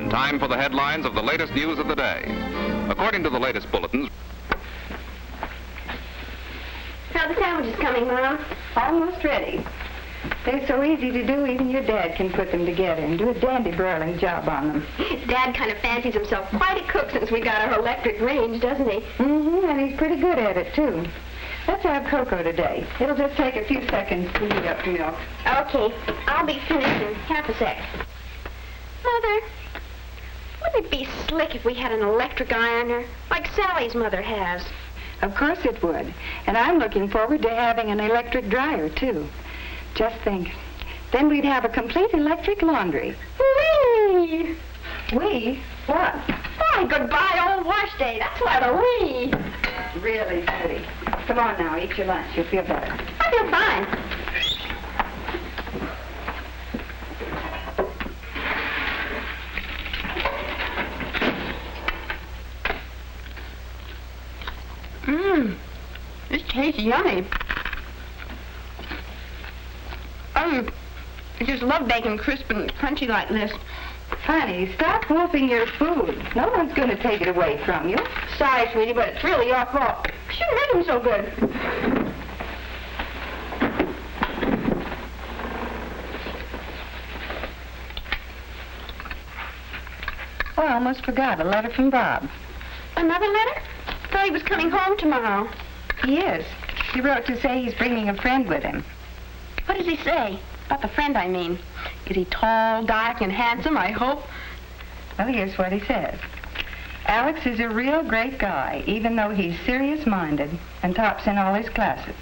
Time for the headlines of the latest news of the day. According to the latest bulletins... How are the sandwiches coming, Mom? Almost ready. They're so easy to do, even your dad can put them together and do a dandy broiling job on them. Dad kind of fancies himself quite a cook since we got our electric range, doesn't he? Mm-hmm, and he's pretty good at it, too. Let's have cocoa today. It'll just take a few seconds to heat up the milk. Okay, I'll be finished in half a sec. Mother... wouldn't it be slick if we had an electric ironer, like Sally's mother has? Of course it would. And I'm looking forward to having an electric dryer, too. Just think. Then we'd have a complete electric laundry. Whee! We? What? Why, goodbye, old wash day. That's what a wee. Really, Judy. Come on now, eat your lunch. You'll feel better. I feel fine. This tastes yummy. I just love bacon crisp and crunchy like this. Honey, stop wolfing your food. No one's going to take it away from you. Sorry, sweetie, but it's really your fault. You shouldn't make them so good. Oh, I almost forgot. A letter from Bob. Another letter? I thought he was coming home tomorrow. He is. He wrote to say he's bringing a friend with him. What does he say? About the friend, I mean. Is he tall, dark, and handsome, I hope? Well, here's what he says. Alex is a real great guy, even though he's serious-minded and tops in all his classes.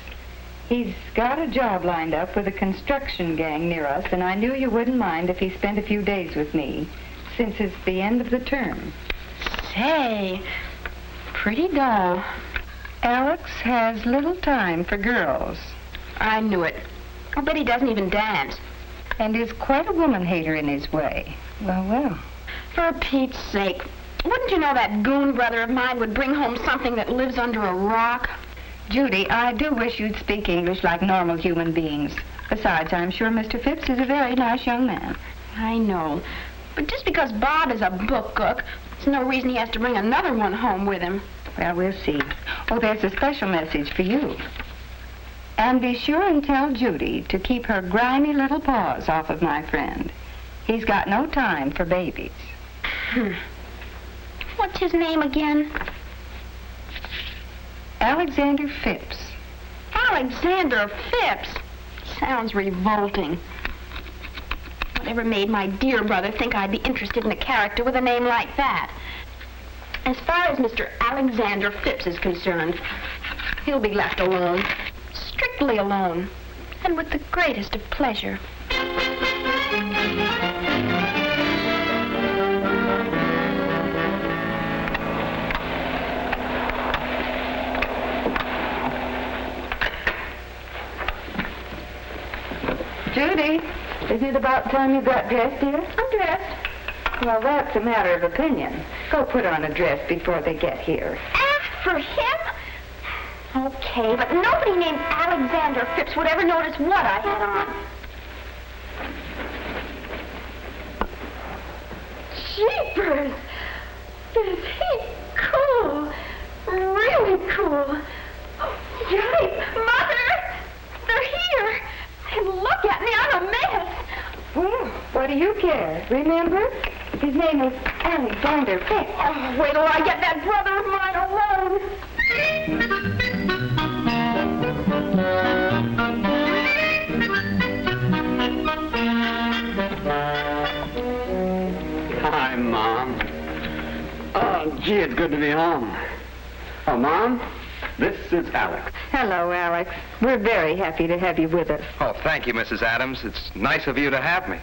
He's got a job lined up with a construction gang near us, and I knew you wouldn't mind if he spent a few days with me, since it's the end of the term. Say, pretty dull. Alex has little time for girls. I knew it. I bet he doesn't even dance. And is quite a woman-hater in his way. Well, well. For Pete's sake, wouldn't you know that goon brother of mine would bring home something that lives under a rock? Judy, I do wish you'd speak English like normal human beings. Besides, I'm sure Mr. Phipps is a very nice young man. I know. But just because Bob is a book cook, there's no reason he has to bring another one home with him. Well, we'll see. Oh, there's a special message for you. And be sure and tell Judy to keep her grimy little paws off of my friend. He's got no time for babies. What's his name again? Alexander Phipps. Alexander Phipps? Sounds revolting. Whatever made my dear brother think I'd be interested in a character with a name like that? As far as Mr. Alexander Phipps is concerned, he'll be left alone. Strictly alone. And with the greatest of pleasure. Judy, isn't it about time you got dressed, dear? I'm dressed. Well, that's a matter of opinion. Go put on a dress before they get here. For him? Okay, but nobody named Alexander Phipps would ever notice what I had on. Jeepers! Is he cool? Really cool. Yikes! Mother! They're here! And look at me, I'm a mess! Well, what do you care? Remember? His name is Alexander Phipps. Oh, wait till I get that brother of mine alone. Hi, Mom. Oh, gee, it's good to be home. Oh, Mom, this is Alex. Hello, Alex. We're very happy to have you with us. Oh, thank you, Mrs. Adams. It's nice of you to have me.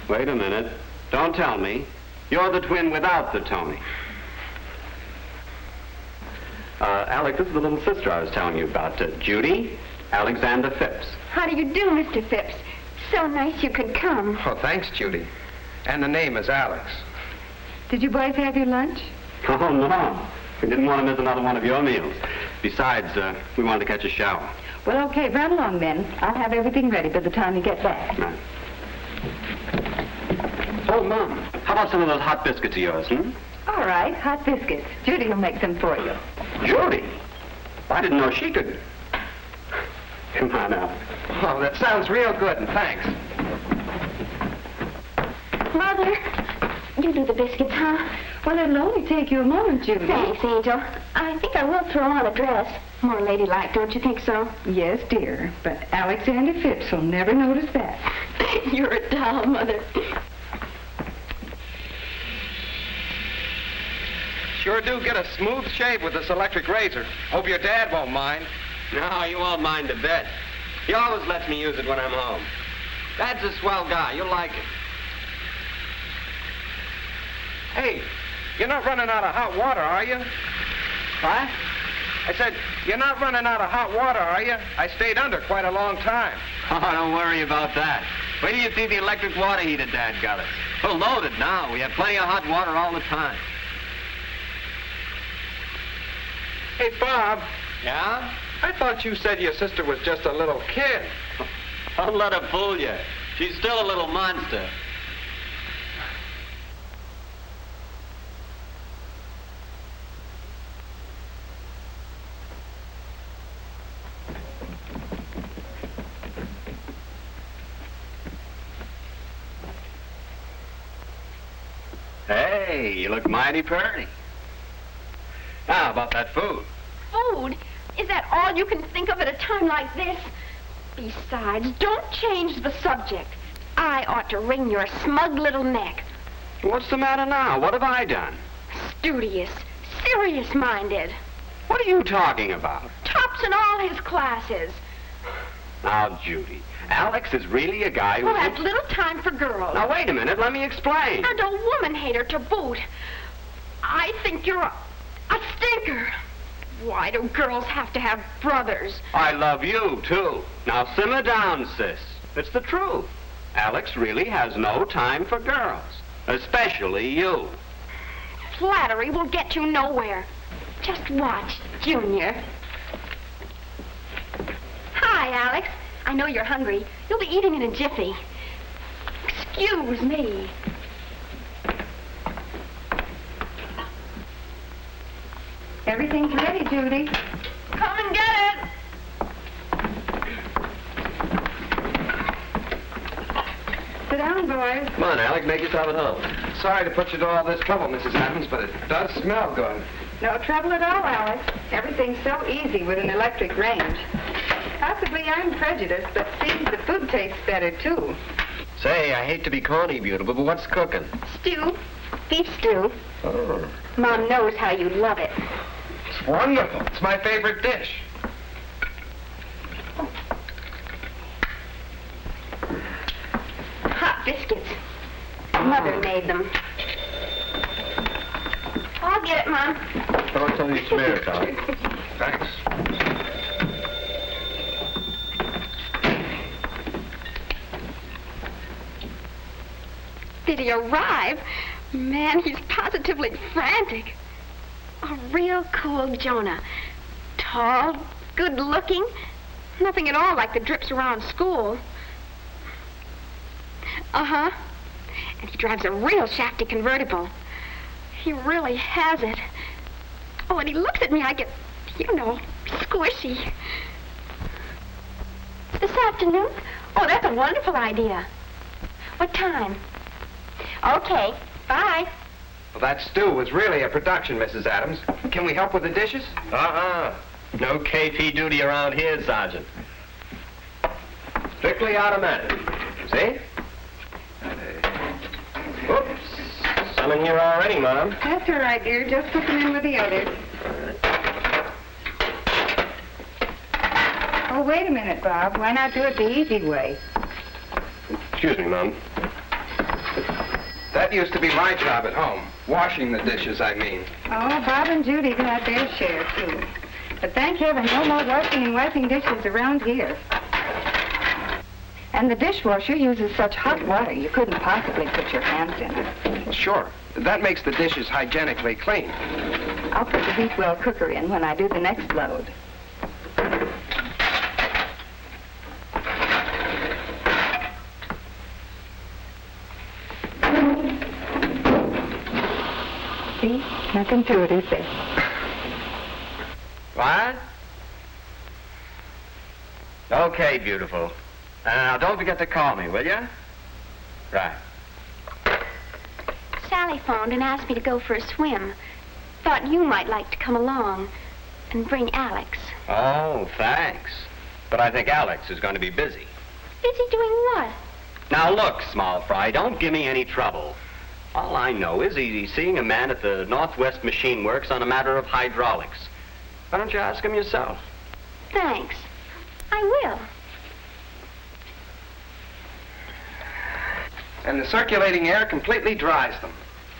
Wait a minute. Don't tell me. You're the twin without the Tony. Alec, this is the little sister I was telling you about. Judy Alexander Phipps. How do you do, Mr. Phipps? So nice you could come. Oh, thanks, Judy. And the name is Alex. Did you boys have your lunch? Oh, no. We didn't want to miss another one of your meals. Besides, we wanted to catch a shower. Well, okay, run along then. I'll have everything ready by the time you get back. Right. Oh, Mom, how about some of those hot biscuits of yours, All right, hot biscuits. Judy will make some for you. Judy? I didn't know she could. Come on out. Oh, that sounds real good, and thanks. Mother, you do the biscuits, huh? Well, it'll only take you a moment, Judy. Thanks, Angel. I think I will throw on a dress. More ladylike, don't you think so? Yes, dear, but Alexander Phipps will never notice that. You're a doll, Mother. Sure do get a smooth shave with this electric razor. Hope your dad won't mind. No, you won't mind a bit. He always lets me use it when I'm home. Dad's a swell guy. You'll like it. Hey, you're not running out of hot water, are you? What? I said, you're not running out of hot water, are you? I stayed under quite a long time. Oh, don't worry about that. Wait till you see the electric water heater Dad got us. We're loaded now. We have plenty of hot water all the time. Hey, Bob, Yeah? I thought you said your sister was just a little kid. Don't let her fool you. She's still a little monster. Hey, you look mighty pretty. How about that food? Food? Is that all you can think of at a time like this? Besides, don't change the subject. I ought to wring your smug little neck. What's the matter now? What have I done? Studious, serious-minded. What are you talking about? Tops in all his classes. Now, Judy, Alex is really a guy who... Who has little time for girls. Now, wait a minute. Let me explain. And a woman hater to boot. I think you're a stinker. Why do girls have to have brothers? I love you, too. Now, simmer down, sis. It's the truth. Alex really has no time for girls. Especially you. Flattery will get you nowhere. Just watch, Junior. Hi, Alex. I know you're hungry. You'll be eating in a jiffy. Excuse me. Everything's ready, Judy. Come and get it. Sit down, boys. Come on, Alec. Make yourself at home. Sorry to put you to all this trouble, Mrs. Adams, but it does smell good. No trouble at all, Alex. Everything's so easy with an electric range. Possibly I'm prejudiced, but seems the food tastes better, too. Say, I hate to be corny, beautiful, but what's cooking? Stew. Beef stew. Oh. Mom knows how you love it. It's wonderful. It's my favorite dish. Hot biscuits. Mother made them. I'll get it, Mom. Don't tell me smear, Tom. Thanks. Did he arrive? Man, he's positively frantic. A real cool Jonah. Tall, good-looking. Nothing at all like the drips around school. Uh-huh. And he drives a real shafty convertible. He really has it. Oh, and he looks at me, I get, you know, squishy. This afternoon? Oh, that's a wonderful idea. What time? Okay, bye. Well, that stew was really a production, Mrs. Adams. Can we help with the dishes? No KP duty around here, Sergeant. Strictly automatic. See? Whoops. Some in here already, Mom. That's all right, dear. Just put them in with the others. Oh, wait a minute, Bob. Why not do it the easy way? Excuse me, Mom. That used to be my job at home. Washing the dishes, I mean. Oh, Bob and Judy got their share, too. But thank heaven, no more washing and wiping dishes around here. And the dishwasher uses such hot water, you couldn't possibly put your hands in it. Sure. That makes the dishes hygienically clean. I'll put the deep well cooker in when I do the next load. See? Nothing to it, is there? What? Okay, beautiful. Now, don't forget to call me, will you? Right. Sally phoned and asked me to go for a swim. Thought you might like to come along and bring Alex. Oh, thanks. But I think Alex is going to be busy. Busy doing what? Now, look, small fry, don't give me any trouble. All I know is he's seeing a man at the Northwest Machine Works on a matter of hydraulics. Why don't you ask him yourself? Thanks. I will. And the circulating air completely dries them.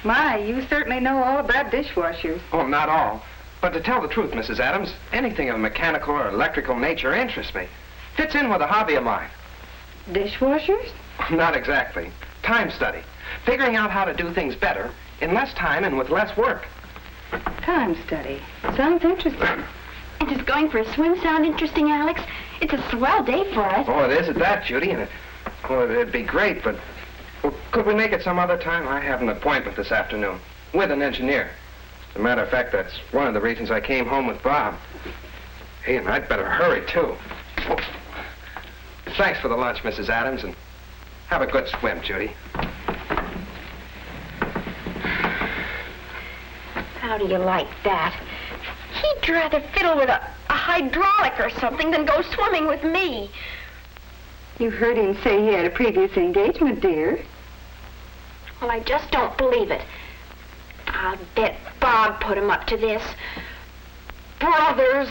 My, you certainly know all about dishwashers. Oh, not all. But to tell the truth, Mrs. Adams, anything of mechanical or electrical nature interests me. Fits in with a hobby of mine. Dishwashers? Not exactly. Time study. Figuring out how to do things better in less time and with less work. Time study. Sounds interesting. And does going for a swim sound interesting, Alex? It's a swell day for us. Oh, it is at that, Judy, and it'd be great, but could we make it some other time? I have an appointment this afternoon with an engineer. As a matter of fact, that's one of the reasons I came home with Bob. Hey, and I'd better hurry, too. Oh. Thanks for the lunch, Mrs. Adams, and have a good swim, Judy. How do you like that? He'd rather fiddle with a hydraulic or something than go swimming with me. You've heard him say he had a previous engagement, dear. Well, I just don't believe it. I'll bet Bob put him up to this. Brothers.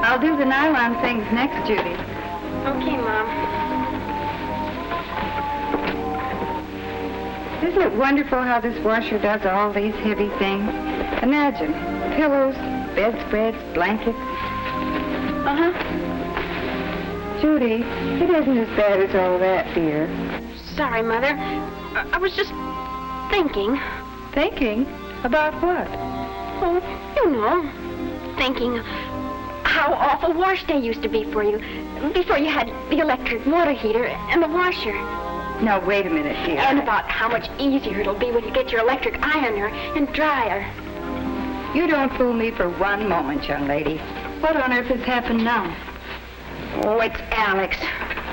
I'll do the nylon things next, Judy. Okay, Mom. Isn't it wonderful how this washer does all these heavy things? Imagine, pillows, bedspreads, blankets. Uh-huh. Judy, it isn't as bad as all that, dear. Sorry, Mother. I was just thinking. Thinking? About what? Oh, you know. Thinking how awful wash day used to be for you before you had the electric water heater and the washer. Now, wait a minute, dear. And about how much easier it'll be when you get your electric ironer and dryer. You don't fool me for one moment, young lady. What on earth has happened now? Oh, it's Alex.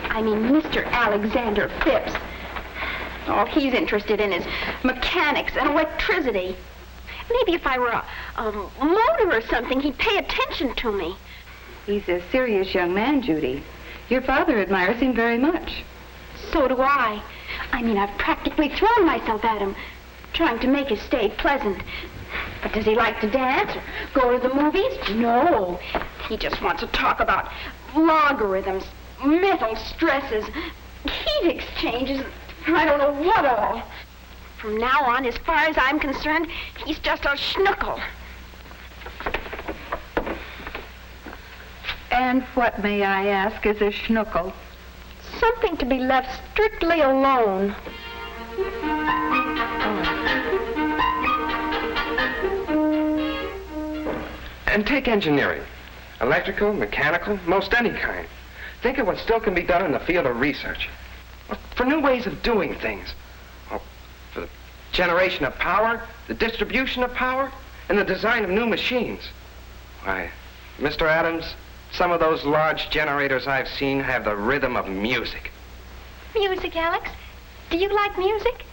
I mean, Mr. Alexander Phipps. All he's interested in is mechanics and electricity. Maybe if I were a motor or something, he'd pay attention to me. He's a serious young man, Judy. Your father admires him very much. So do I. I mean, I've practically thrown myself at him, trying to make his stay pleasant. But does he like to dance or go to the movies? No. He just wants to talk about logarithms, metal stresses, heat exchanges, I don't know what all. From now on, as far as I'm concerned, he's just a schnookle. And what, may I ask, is a schnookle? Something to be left strictly alone. And take engineering. Electrical, mechanical, most any kind. Think of what still can be done in the field of research. For new ways of doing things. For the generation of power, the distribution of power, and the design of new machines. Why, Mr. Adams, some of those large generators I've seen have the rhythm of music. Music, Alex? Do you like music?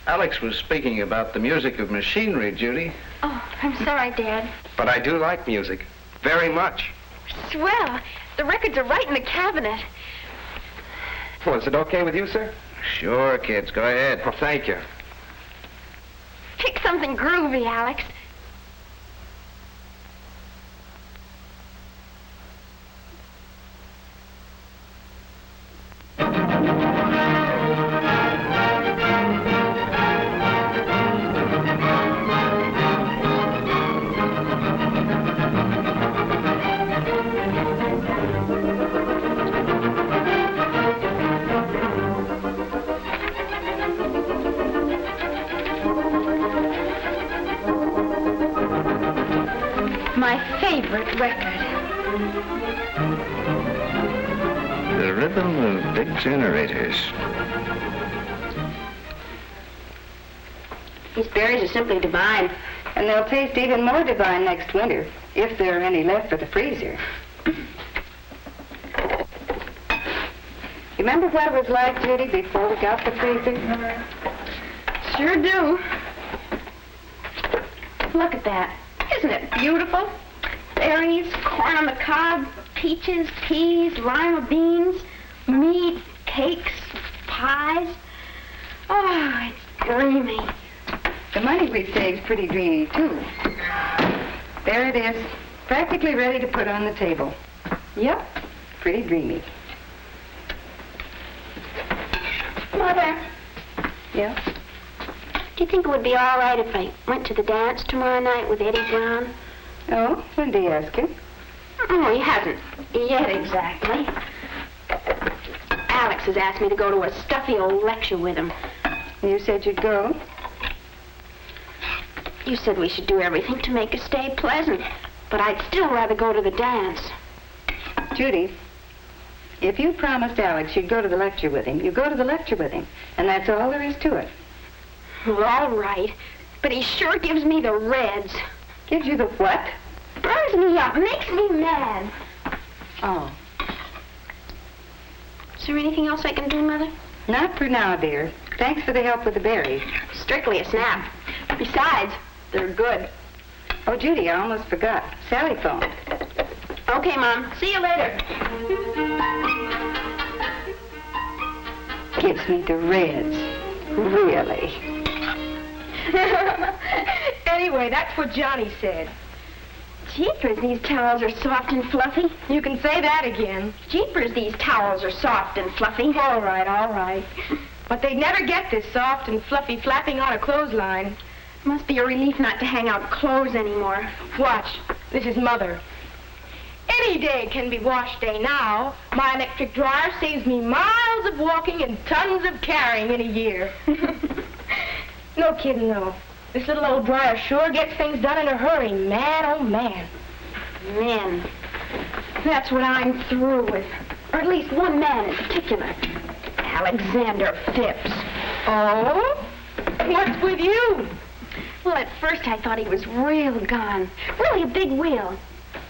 Alex was speaking about the music of machinery, Judy. Oh, I'm sorry, Dad. But I do like music. Very much. Swell. The records are right in the cabinet. Well, is it okay with you, sir? Sure, kids, go ahead. Well, thank you. Pick something groovy, Alex. favorite record. The rhythm of big generators. These berries are simply divine. And they'll taste even more divine next winter, if there are any left for the freezer. Remember what it was like, Judy, before we got the freezer? Sure do. Look at that. Isn't it beautiful? Berries, corn on the cob, peaches, peas, lima beans, meat, cakes, pies. Oh, it's dreamy. The money we saved's pretty dreamy, too. There it is, practically ready to put on the table. Yep, pretty dreamy. Mother, Yeah? do you think it would be all right if I went to the dance tomorrow night with Eddie Brown? Oh, when did you ask him? Oh, he hasn't yet exactly. Alex has asked me to go to a stuffy old lecture with him. You said you'd go? You said we should do everything to make his stay pleasant, but I'd still rather go to the dance. Judy, if you promised Alex you'd go to the lecture with him, you go to the lecture with him. And that's all there is to it. Well, all right, but he sure gives me the reds. Gives you the what? Burns me up, makes me mad. Oh. Is there anything else I can do, Mother? Not for now, dear. Thanks for the help with the berries. Strictly a snap. Besides, they're good. Oh, Judy, I almost forgot. Sally phoned. Okay, Mom. See you later. Gives me the reds. Really? Anyway, that's what Johnny said. Jeepers, these towels are soft and fluffy. You can say that again. Jeepers, these towels are soft and fluffy. All right, all right. But they'd never get this soft and fluffy flapping on a clothesline. Must be a relief not to hang out clothes anymore. Watch. This is Mother. Any day can be wash day now. My electric dryer saves me miles of walking and tons of carrying in a year. No kidding, though. This little old dryer sure gets things done in a hurry. Man, oh, man. Men. That's what I'm through with. Or at least one man in particular. Alexander Phipps. Oh? What's with you? Well, at first I thought he was real gone. Really a big wheel.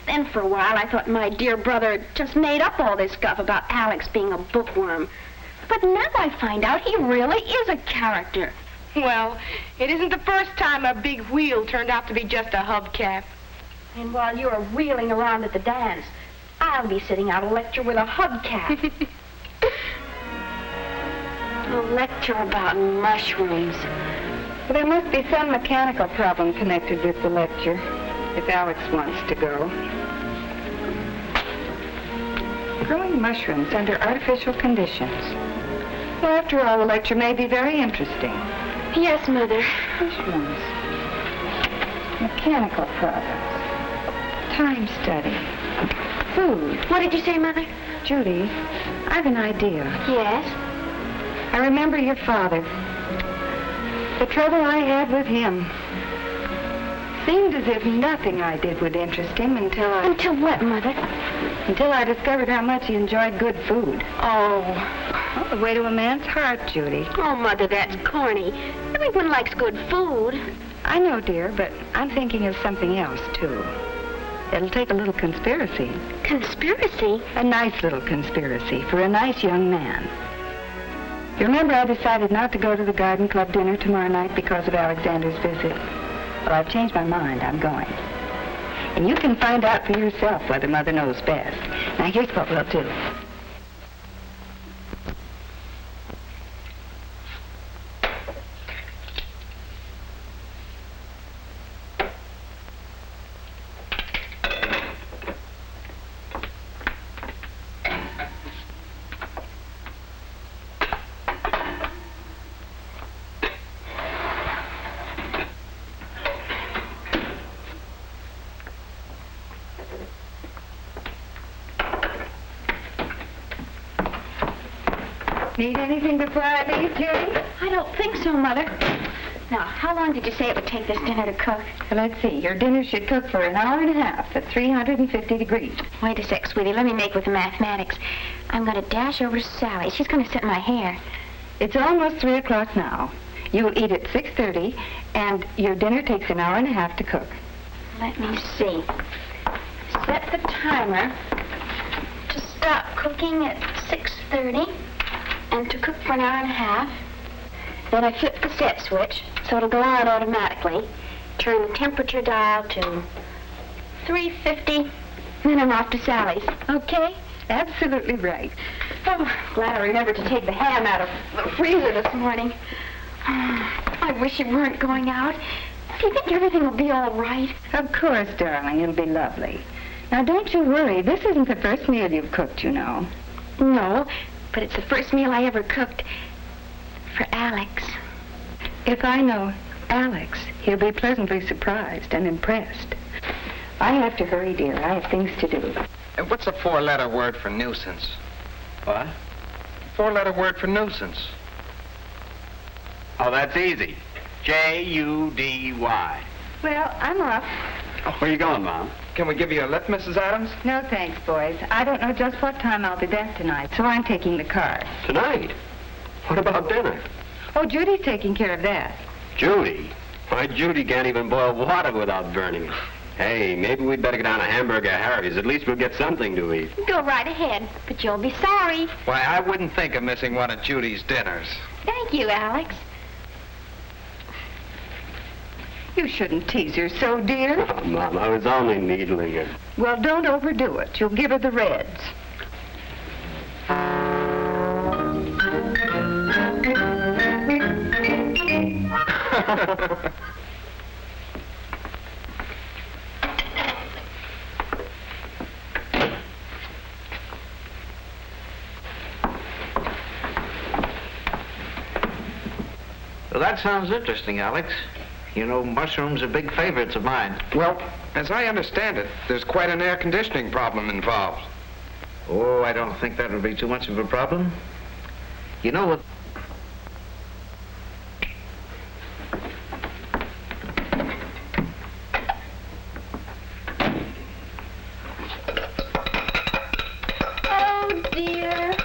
Then for a while I thought my dear brother just made up all this stuff about Alex being a bookworm. But now I find out he really is a character. Well, it isn't the first time a big wheel turned out to be just a hubcap. And while you're wheeling around at the dance, I'll be sitting out a lecture with a hubcap. A lecture about mushrooms. Well, there must be some mechanical problem connected with the lecture, if Alex wants to go. Growing mushrooms under artificial conditions. Well, after all, the lecture may be very interesting. Yes, Mother. Mushrooms. Mechanical problems. Time study. Food. What did you say, Mother? Judy, I've an idea. Yes? I remember your father. The trouble I had with him. Seemed as if nothing I did would interest him until Until what, Mother? Until I discovered how much he enjoyed good food. Oh. Well, the way to a man's heart, Judy. Oh, Mother, that's corny. Everyone likes good food. I know, dear, but I'm thinking of something else, too. It'll take a little conspiracy. Conspiracy? A nice little conspiracy for a nice young man. You remember I decided not to go to the garden club dinner tomorrow night because of Alexander's visit? Well, I've changed my mind. I'm going. And you can find out for yourself whether Mother knows best. Now, here's what we'll do. Need anything before I leave, Judy? I don't think so, Mother. Now, how long did you say it would take this dinner to cook? Well, let's see. Your dinner should cook for an hour and a half at 350 degrees. Wait a sec, sweetie. Let me make with the mathematics. I'm going to dash over to Sally. She's going to set my hair. It's almost 3 o'clock now. You'll eat at 6:30, and your dinner takes an hour and a half to cook. Let me see. Set the timer to stop cooking at 6:30 and to cook for an hour and a half. Then I flip the set switch so it'll go on automatically. Turn the temperature dial to 350. Then I'm off to Sally's. Okay? Absolutely right. Oh, glad I remembered to take the ham out of the freezer this morning. I wish you weren't going out. Do you think everything will be all right? Of course, darling. It'll be lovely. Now, don't you worry. This isn't the first meal you've cooked, you know. No, but it's the first meal I ever cooked for Alex. If I know Alex, he'll be pleasantly surprised and impressed. I have to hurry, dear. I have things to do. And what's a 4-letter word for nuisance? What? 4-letter word for nuisance. Oh, that's easy. J-U-D-Y. Well, I'm off. Oh, where you going, Mom? Can we give you a lift, Mrs. Adams? No, thanks, boys. I don't know just what time I'll be back tonight, so I'm taking the car. Tonight? What about dinner? Oh, Judy's taking care of that. Judy? Why, Judy can't even boil water without burning it. Hey, maybe we'd better go down to Hamburger Harry's. At least we'll get something to eat. Go right ahead, but you'll be sorry. Why, I wouldn't think of missing one of Judy's dinners. Thank you, Alex. You shouldn't tease her so, dear. Oh, Mom, I was only needling her. Well, don't overdo it. You'll give her the reds. Well, that sounds interesting, Alex. You know, mushrooms are big favorites of mine. Well, as I understand it, there's quite an air conditioning problem involved. Oh, I don't think that would be too much of a problem. You know what? Oh, dear.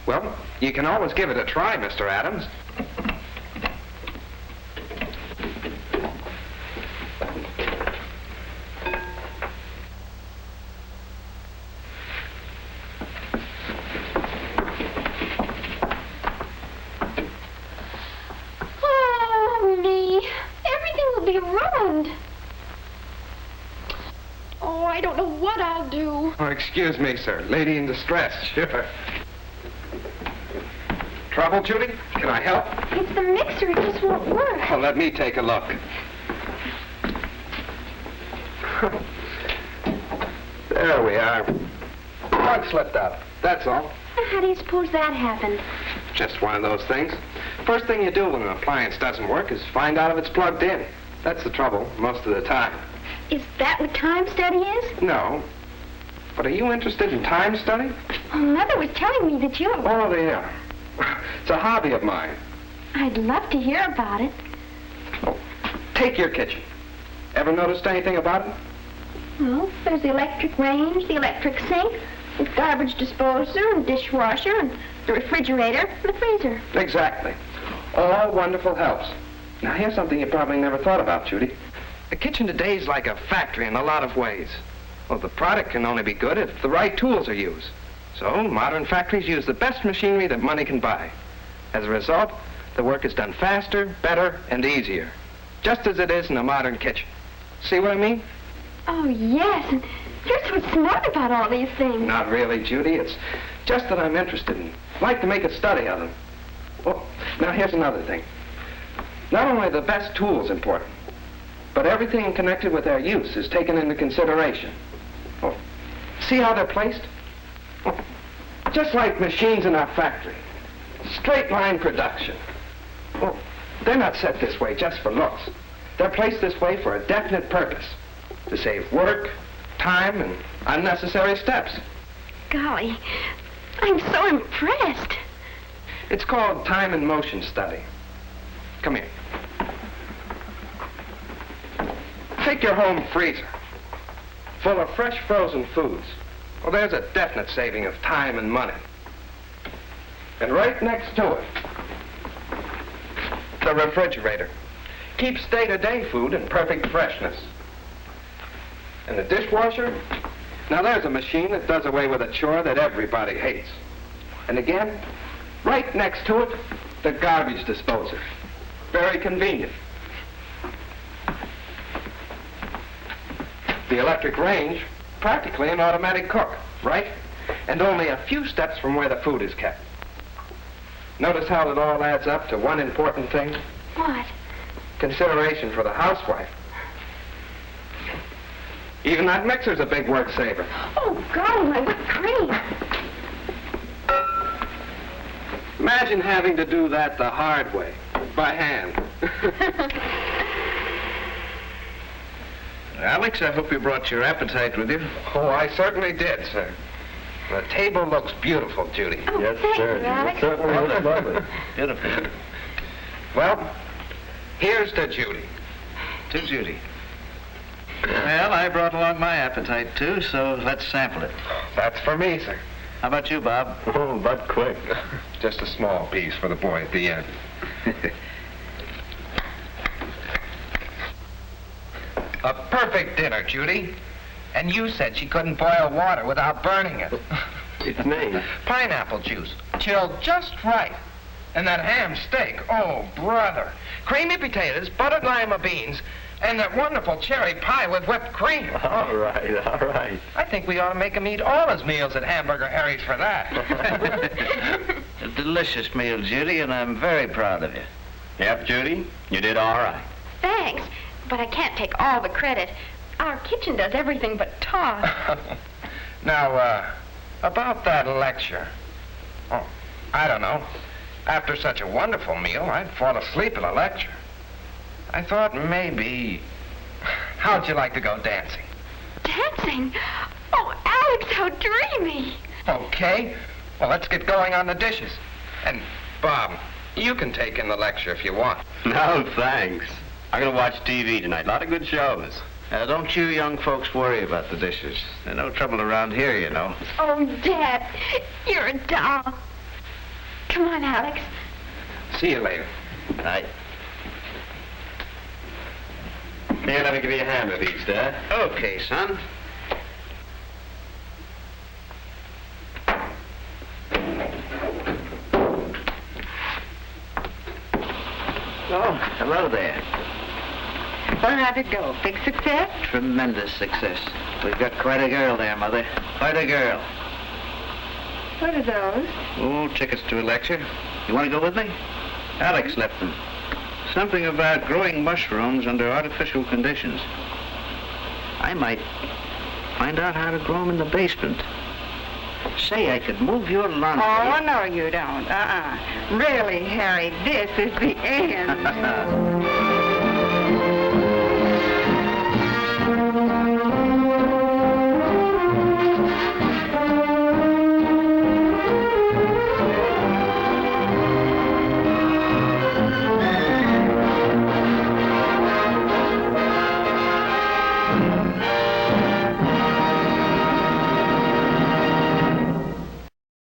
Well, you can always give it a try, Mr. Adams. Oh, me. Everything will be ruined. Oh, I don't know what I'll do. Oh, excuse me, sir. Lady in distress. Sure. Trouble, Judy? Can I help? It's the mixer. It just won't work. Oh, let me take a look. There we are. Plug slipped out. That's all. How do you suppose that happened? Just one of those things. First thing you do when an appliance doesn't work is find out if it's plugged in. That's the trouble most of the time. Is that what time study is? No. But are you interested in time study? Oh, Mother was telling me that you... Oh, yeah. It's a hobby of mine. I'd love to hear about it. Oh, take your kitchen. Ever noticed anything about it? Well, there's the electric range, the electric sink, the garbage disposer, and dishwasher, and the refrigerator, and the freezer. Exactly. All wonderful helps. Now, here's something you probably never thought about, Judy. A kitchen today is like a factory in a lot of ways. Well, the product can only be good if the right tools are used. So, modern factories use the best machinery that money can buy. As a result, the work is done faster, better, and easier. Just as it is in a modern kitchen. See what I mean? Oh, yes, and you're so smart about all these things. Not really, Judy. It's just that I'm interested in. Like to make a study of them. Oh, now here's another thing. Not only are the best tools important, but everything connected with their use is taken into consideration. Oh, see how they're placed? Oh, just like machines in our factory. Straight line production. Oh, they're not set this way just for looks. They're placed this way for a definite purpose. To save work, time, and unnecessary steps. Golly, I'm so impressed. It's called time and motion study. come here. Take your home freezer, full of fresh frozen foods. Well, there's a definite saving of time and money. And right next to it, the refrigerator. Keeps day-to-day food in perfect freshness. And the dishwasher? Now there's a machine that does away with a chore that everybody hates. And again, right next to it, the garbage disposer. Very convenient. The electric range, practically an automatic cook, right? And only a few steps from where the food is kept. Notice how it all adds up to one important thing? What? Consideration for the housewife. Even that mixer's a big work saver. Oh, golly, my whipped cream. Imagine having to do that the hard way, by hand. Alex, I hope you brought your appetite with you. Oh, I certainly did, sir. The table looks beautiful, Judy. Oh, Yes, thank sir. you, Alex. It certainly looks lovely. Beautiful. Well, here's to Judy. To Judy. Well, I brought along my appetite, too, so let's sample it. That's for me, sir. How about you, Bob? Oh, but quick. Just a small piece for the boy at the end. A perfect dinner, Judy. And you said she couldn't boil water without burning it. It's me. Pineapple juice, chilled just right. And that ham steak, oh, brother. Creamy potatoes, buttered lima beans, and that wonderful cherry pie with whipped cream. All right, all right. I think we ought to make him eat all his meals at Hamburger Harry's for that. A delicious meal, Judy, and I'm very proud of you. Yep, Judy, you did all right. Thanks, but I can't take all the credit. Our kitchen does everything but talk. Now, about that lecture. Oh, I don't know. After such a wonderful meal, I'd fall asleep at a lecture. I thought maybe... How'd you like to go dancing? Dancing? Oh, Alex, how dreamy. Okay. Well, let's get going on the dishes. And, Bob, you can take in the lecture if you want. No, thanks. I'm going to watch TV tonight. A lot of good shows. Don't you young folks worry about the dishes. There's no trouble around here, you know. Oh, Dad, you're a doll. Come on, Alex. See you later. Right. Here, let me give you a hand with these, Dad. Okay, son. Oh, hello there. Well, how'd it go? Big success? Tremendous success. We've got quite a girl there, Mother. Quite a girl. What are those? Oh, tickets to a lecture. You want to go with me? Alex left them. Something about growing mushrooms under artificial conditions. I might find out how to grow them in the basement. Say, I could move your laundry. Oh, no, you don't. Really, Harry, this is the end.